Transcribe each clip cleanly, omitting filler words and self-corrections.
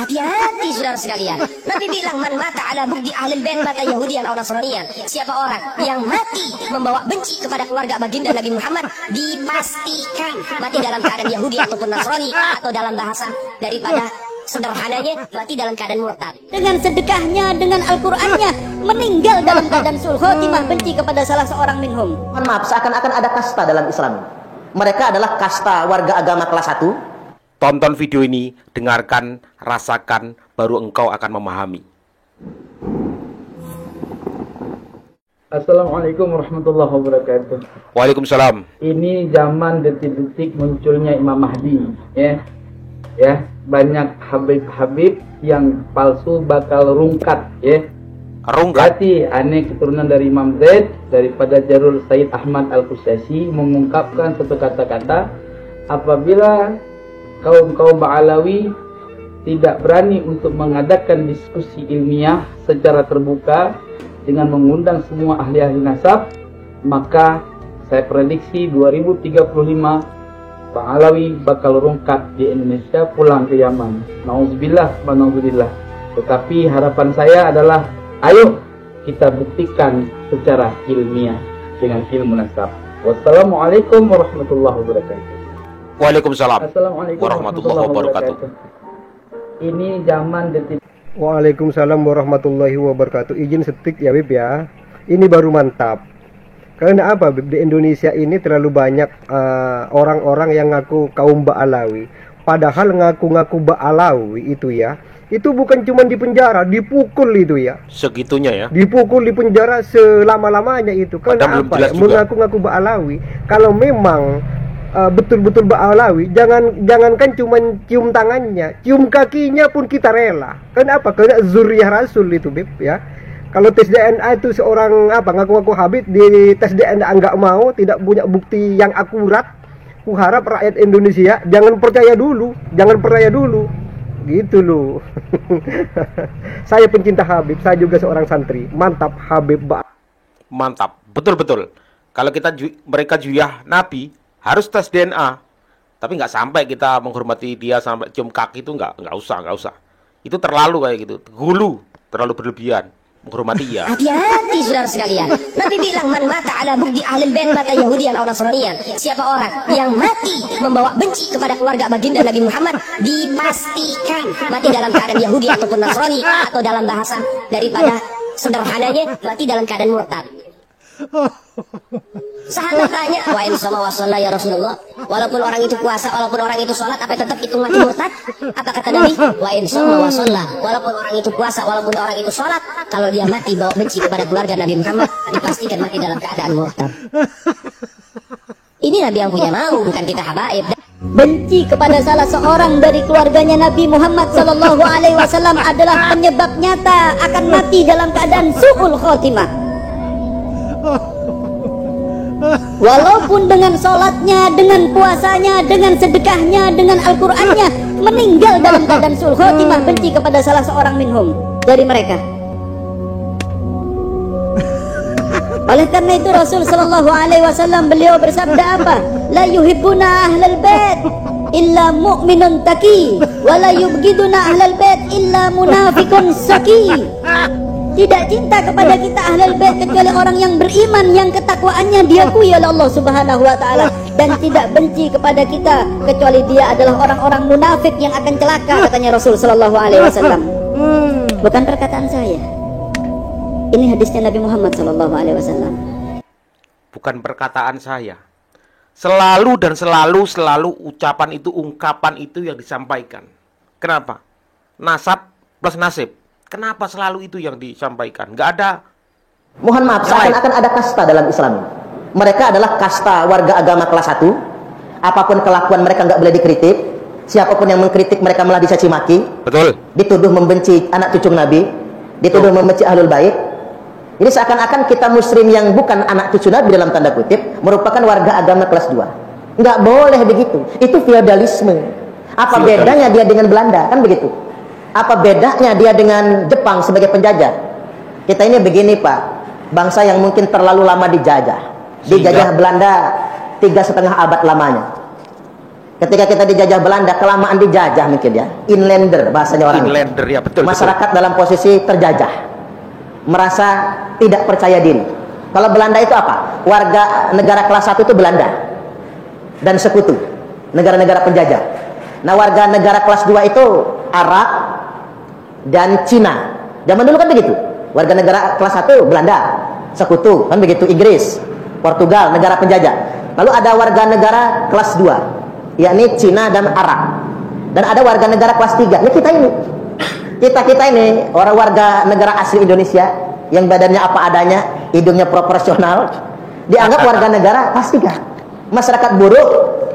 Hati-hati saudara sekalian. Nabi bilang man mata ala bugdi ahlul bait mata Yahudian atau Nasranian. Siapa orang yang mati membawa benci kepada keluarga baginda Nabi Muhammad, dipastikan mati dalam keadaan Yahudi ataupun Nasrani, atau dalam bahasa daripada sederhananya mati dalam keadaan murtad. Dengan sedekahnya, dengan Al-Qur'annya, meninggal dalam keadaan sul khotimah, benci kepada salah seorang minhum. Mohon maaf, seakan-akan ada kasta dalam Islam. Mereka adalah kasta warga agama kelas 1. Tonton video ini, dengarkan, rasakan, baru engkau akan memahami. Assalamualaikum warahmatullahi wabarakatuh. Waalaikumsalam. Ini zaman detik-detik munculnya Imam Mahdi, ya. Banyak habib-habib yang palsu bakal rungkat, ya. Rungkat. Berarti aneh keturunan dari Imam Zaid daripada Jarul Said Ahmad Al-Qushaisi mengungkapkan satu kata-kata, apabila kaum Ba'alawi tidak berani untuk mengadakan diskusi ilmiah secara terbuka dengan mengundang semua ahli-ahli nasab, maka saya prediksi 2035 Ba'alawi bakal rungkat di Indonesia, pulang ke Yaman. Nauzubillah wa nauzubillah. Tetapi harapan saya adalah, ayo kita buktikan secara ilmiah dengan ilmu nasab. Wassalamualaikum warahmatullahi wabarakatuh. Waalaikumsalam Assalamualaikum warahmatullahi wabarakatuh. Ini zaman detik. Waalaikumsalam warahmatullahi wabarakatuh. Izin setik ya Bib ya. Ini baru mantap. Karena apa Bib? Di Indonesia ini terlalu banyak orang-orang yang ngaku kaum Ba'alawi. Padahal ngaku-ngaku Ba'alawi itu ya, itu bukan cuma di penjara, dipukul itu ya. Segitunya ya. Dipukul di penjara selama-lamanya itu. Karena apa? Ya? Mengaku-ngaku Ba'alawi. Kalau memang betul-betul Ba'alawi, jangankan cuma cium tangannya, cium kakinya pun kita rela. Kenapa? Karena zuriyah Rasul itu Bib ya. Kalau tes DNA itu seorang ngaku-ngaku habib di tes DNA nggak mau, tidak punya bukti yang akurat, ku harap rakyat Indonesia jangan percaya dulu, gitu loh. Saya pencinta Habib, saya juga seorang santri. Mantap Habib Mantap, betul-betul. Kalau mereka juyah Nabi, harus tes DNA, tapi nggak sampai kita menghormati dia sampai cium kaki, itu nggak usah. Itu terlalu kayak gitu, hulu, terlalu berlebihan menghormati dia. Hati-hati saudara sekalian. Nabi bilang man mata ala bugdi ahlul bait mata Yahudian atau Nasranian. Siapa orang yang mati membawa benci kepada keluarga baginda Nabi Muhammad, dipastikan mati dalam keadaan Yahudi ataupun Nasrani, atau dalam bahasa daripada sederhananya mati dalam keadaan murtad. Sahabat tanya, wa in shalla wa shalla ya Rasulullah, walaupun orang itu puasa, walaupun orang itu sholat, apa tetap itu mati murtad? Apa kata Nabi? Wa in shalla wa shalla, walaupun orang itu puasa, walaupun orang itu sholat, kalau dia mati bawa benci kepada keluarga Nabi Muhammad, dipastikan mati dalam keadaan murtad. Ini Nabi yang punya mau, bukan kita habaib. Benci kepada salah seorang dari keluarganya Nabi Muhammad SAW adalah penyebab nyata akan mati dalam keadaan su'ul khotimah. Walaupun dengan sholatnya, dengan puasanya, dengan sedekahnya, dengan Al-Qur'annya, meninggal dalam keadaan su'ul khotimah, benci kepada salah seorang minhum dari mereka. Oleh karena itu Rasul sallallahu alaihi wasallam beliau bersabda apa? La yuhibbuna ahlal bait illa mu'minun taqi wa la yubghiduna ahlal bait illa munafiqun saqi. Tidak cinta kepada kita ahlul bait kecuali orang yang beriman, yang ketakwaannya diakui oleh Allah Subhanahu wa taala, dan tidak benci kepada kita kecuali dia adalah orang-orang munafik yang akan celaka, katanya Rasul sallallahu alaihi wasallam. Bukan perkataan saya. Ini hadisnya Nabi Muhammad sallallahu alaihi wasallam. Bukan perkataan saya. Selalu dan selalu ucapan itu, ungkapan itu yang disampaikan. Kenapa? Nasab plus nasib. Kenapa selalu itu yang disampaikan? Nggak ada. Mohon maaf, seakan-akan ada kasta dalam Islam. Mereka adalah kasta warga agama kelas 1. Apapun kelakuan mereka nggak boleh dikritik. Siapapun yang mengkritik mereka malah dicaci maki. Betul. Dituduh membenci anak cucu Nabi. Dituduh membenci ahlul bait. Ini seakan-akan kita muslim yang bukan anak cucu Nabi dalam tanda kutip merupakan warga agama kelas 2. Nggak boleh begitu. Itu feodalisme. Apa bedanya dia dengan Belanda? Kan begitu. Apa bedanya dia dengan Jepang sebagai penjajah? Kita ini begini Pak, bangsa yang mungkin terlalu lama dijajah. Dijajah Belanda 3,5 abad lamanya. Ketika kita dijajah Belanda, kelamaan dijajah mungkin ya, inlander bahasanya orang. Inlander ya, betul. Masyarakat dalam posisi terjajah, merasa tidak percaya diri. Kalau Belanda itu apa? Warga negara kelas 1 itu Belanda dan sekutu, negara-negara penjajah. Nah, warga negara kelas 2 itu Arab dan Cina. Zaman dulu kan begitu. Warga negara kelas 1 Belanda, sekutu, kan begitu, Inggris, Portugal, negara penjajah. Lalu ada warga negara kelas 2, yakni Cina dan Arab. Dan ada warga negara kelas 3, ya kita ini. Kita ini orang warga negara asli Indonesia yang badannya apa adanya, hidungnya proporsional, dianggap warga negara kelas 3. Masyarakat buruk,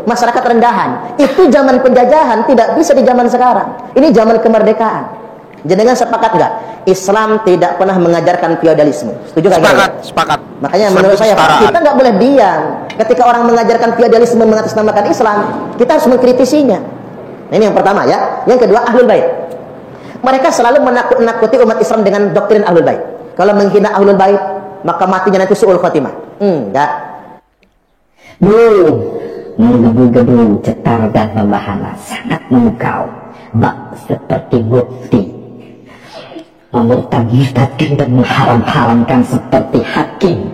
masyarakat rendahan. Itu zaman penjajahan, tidak bisa di zaman sekarang. Ini zaman kemerdekaan. Jenengan sepakat nggak? Islam tidak pernah mengajarkan feodalisme. Setuju nggak? Sepakat, sepakat. Makanya menurut saya Pak, kita nggak boleh diam ketika orang mengajarkan feodalisme mengatasnamakan Islam. Kita harus mengkritisinya. Nah, ini yang pertama ya. Yang kedua, Ahlul Bait. Mereka selalu menakut-nakuti umat Islam dengan doktrin Ahlul Bait. Kalau menghina Ahlul Bait, maka matinya nanti su'ul khotimah. Enggak. Menggebu-gebu, cetar dan membahana, sangat memukau, bak seperti bukti, memurtad-murtadkan dan mengharam-haramkan seperti hakim.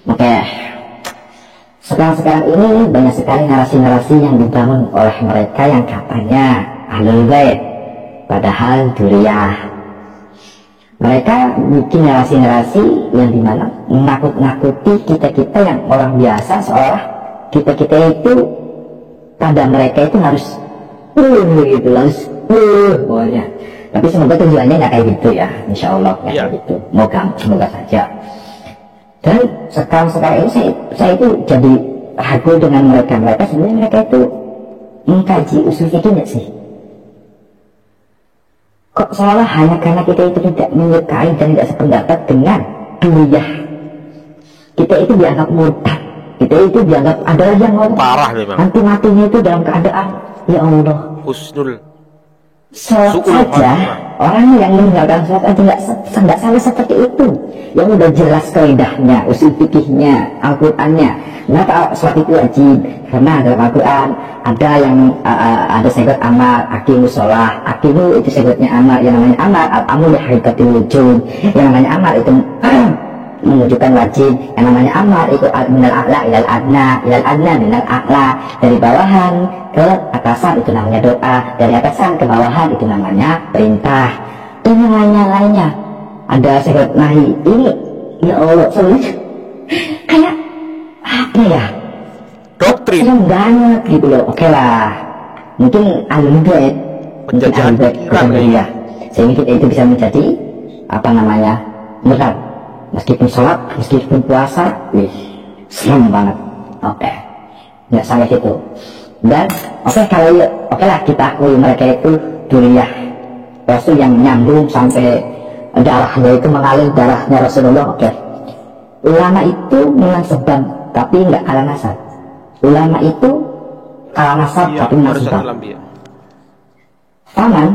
Oke, sekarang ini banyak sekali narasi-narasi yang dibangun oleh mereka yang katanya Ahlul Bait, padahal duriah. Mereka bikin narasi-narasi yang dimana menakut-nakuti kita-kita yang orang biasa, seolah kita-kita itu pada mereka itu harus gitu, harus pokoknya. Tapi semoga tujuannya nggak kayak gitu ya, insya Allah nggak kayak gitu. Semoga saja. Dan sekarang ini saya itu jadi ragu dengan mereka sebenarnya mereka itu mengkaji usul fikih nggak sih? Kok seolah hanya karena kita itu tidak menyukai dan tidak sependapat dengan duriyah, kita itu dianggap murtad, kita itu dianggap adalah yang parah memang. Nanti matinya itu dalam keadaan ya Allah husnul saja orang yang meninggalkan sholat itu nggak salah seperti itu, yang udah jelas kaidahnya, usul fikihnya, Al-Qur'annya. Kenapa sholat itu wajib? Karena dalam Al-Qur'an ada yang ada segot amar, aqimus sholah, aqimu itu segotnya amar, yang namanya amar al-amru li haqiqatil wujud, yang namanya amar itu menunjukkan wajib, yang namanya amar itu minal a'la ilal adna minal a'la, dari bawahan ke atasan itu namanya doa, dari atasan ke bawahan itu namanya perintah, dan yang lainnya ada segot nahi. Ini ya Allah sebenarnya kayak apa ya, doktrin yang banget gitu loh. Oke lah, mungkin Ahlul Bait, penjajahan pikiran ya, sehingga kita itu bisa menjadi apa namanya murtad. Meskipun sholat, meskipun puasa, serem banget. Oke, nggak salah itu. Dan kalau oke lah kita akui mereka itu duriyah, Rasul yang nyambung sampai darahnya itu mengalir darahnya Rasulullah. Oke, ulama itu memang sebab, tapi nggak kalah nasab. Ulama itu kalah nasab, tapi menang sebab. Faman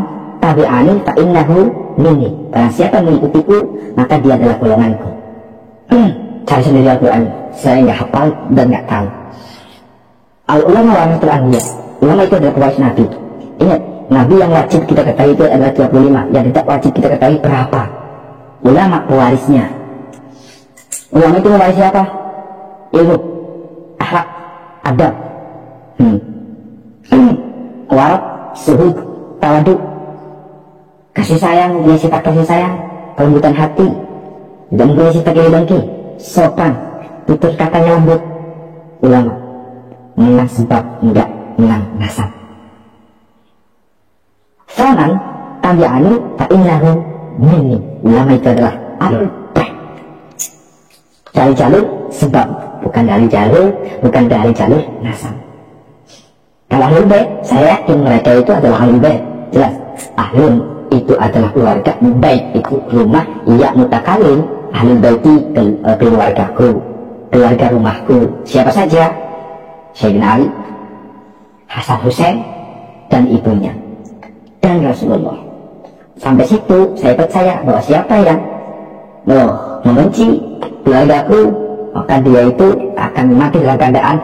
tabi'ani fa innahu minni, barang siapa mengikutiku maka dia adalah golonganku. Cari sendiri Al-Quran, saya nggak hafal dan nggak tahu. Al-ulama warasatul anbiya, ulama itu adalah pewaris Nabi. Ingat, Nabi yang wajib kita ketahui itu adalah 35, yang tidak wajib kita ketahui berapa. Ulama pewarisnya. Ulama itu mewarisi apa? Ilmu, akhlak, adab, warok, suhud, tawadu, kasih sayang, dia sifat kasih sayang, kelembutan hati, tidak mempunyai sifat dengki, sopan, tutur katanya lembut. Ulama menang sebab, enggak menang nasab. Faman tabi'ani fa innahu minni, ulama itu adalah Ahlul Bait. Dari jalur sebab, bukan dari jalur nasab. Kalau Ahlul Bait, saya yakin mereka itu adalah Ahlul Bait, jelas. Ahlul itu adalah keluarga, bait itu rumah, iya mutakalim, Ahlul Baiti keluargaku, keluarga rumahku. Siapa saja? Sayyidina Ali, Hasan Hussein, dan ibunya, dan Rasulullah. Sampai situ saya percaya bahwa siapa yang membenci keluargaku, maka dia itu akan mati dalam keadaan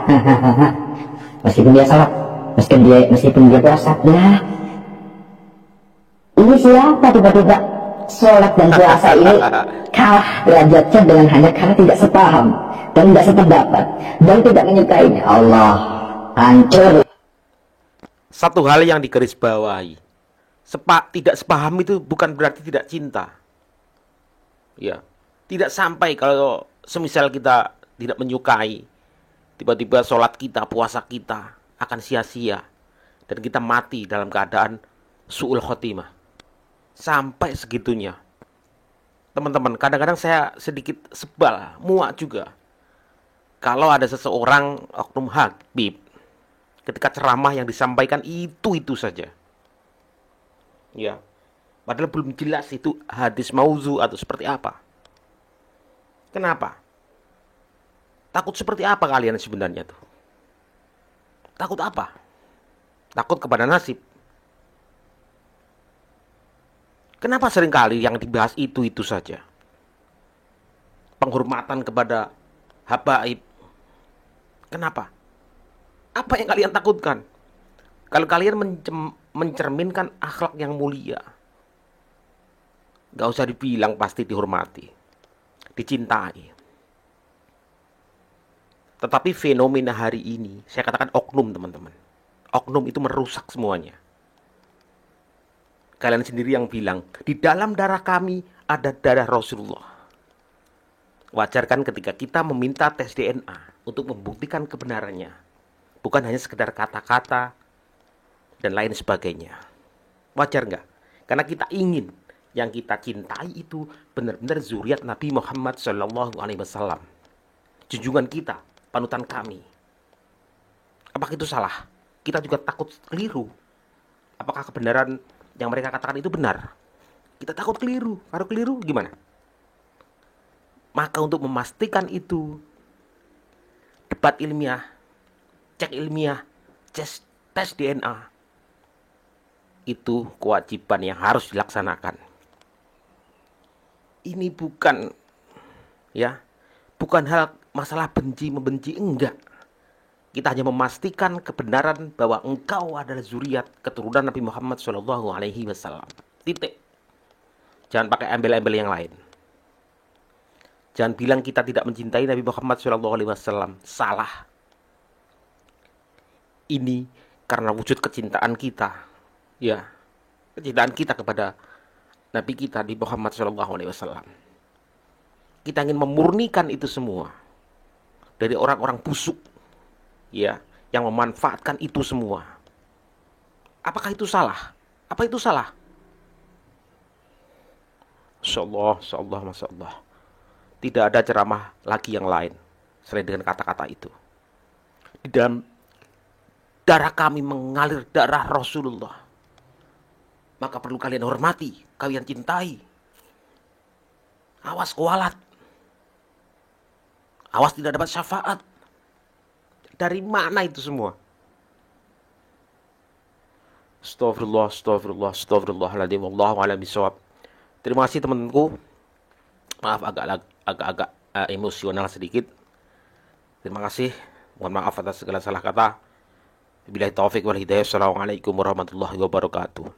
meskipun dia salat, meskipun dia puasa. Lah, ini siapa tiba-tiba sholat dan puasa ini kalah derajatnya dengan hanya karena tidak sepaham dan tidak sependapat dan tidak menyukainya. Allah, hancur. Satu hal yang digarisbawahi, tidak sepaham itu bukan berarti tidak cinta. Ya, tidak sampai kalau semisal kita tidak menyukai, tiba-tiba sholat kita, puasa kita akan sia-sia dan kita mati dalam keadaan su'ul khotimah. Sampai segitunya. Teman-teman, kadang-kadang saya sedikit sebal, muak juga kalau ada seseorang oknum habib ketika ceramah yang disampaikan itu saja. Ya. Padahal belum jelas itu hadis mauzu atau seperti apa. Kenapa? Takut seperti apa kalian sebenarnya tuh? Takut apa? Takut kepada nasib. Kenapa seringkali yang dibahas itu saja? Penghormatan kepada habaib. Kenapa? Apa yang kalian takutkan? Kalau kalian mencerminkan akhlak yang mulia, gak usah dibilang pasti dihormati, dicintai. Tetapi fenomena hari ini, saya katakan oknum teman-teman. Oknum itu merusak semuanya. Kalian sendiri yang bilang, di dalam darah kami ada darah Rasulullah. Wajar kan ketika kita meminta tes DNA untuk membuktikan kebenarannya. Bukan hanya sekedar kata-kata dan lain sebagainya. Wajar nggak? Karena kita ingin yang kita cintai itu benar-benar zuriat Nabi Muhammad SAW. Junjungan kita, panutan kami. Apakah itu salah? Kita juga takut keliru. Apakah kebenaran yang mereka katakan itu benar? Kita takut keliru. Kalau keliru gimana? Maka untuk memastikan itu, debat ilmiah, cek ilmiah, tes DNA, itu kewajiban yang harus dilaksanakan. Ini bukan hal masalah benci membenci, enggak. Kita hanya memastikan kebenaran bahwa engkau adalah zuriat keturunan Nabi Muhammad SAW. Titik. Jangan pakai embel-embel yang lain. Jangan bilang kita tidak mencintai Nabi Muhammad SAW. Salah. Ini karena wujud kecintaan kita, ya, kecintaan kita kepada Nabi kita di Muhammad SAW. Kita ingin memurnikan itu semua dari orang-orang busuk, ya, yang memanfaatkan itu semua. Apakah itu salah? Apa itu salah? Masya Allah. Tidak ada ceramah lagi yang lain selain dengan kata-kata itu. Di dalam darah kami mengalir darah Rasulullah. Maka perlu kalian hormati, kalian cintai. Awas kualat. Awas tidak dapat syafaat. Dari mana itu semua? Astagfirullahaladzim. Wallahu a'lam bishawab. Terima kasih teman-temanku. Maaf agak emosional sedikit. Terima kasih. Mohon maaf atas segala salah kata. Billahi taufik wal hidayah. Assalamualaikum warahmatullahi wabarakatuh.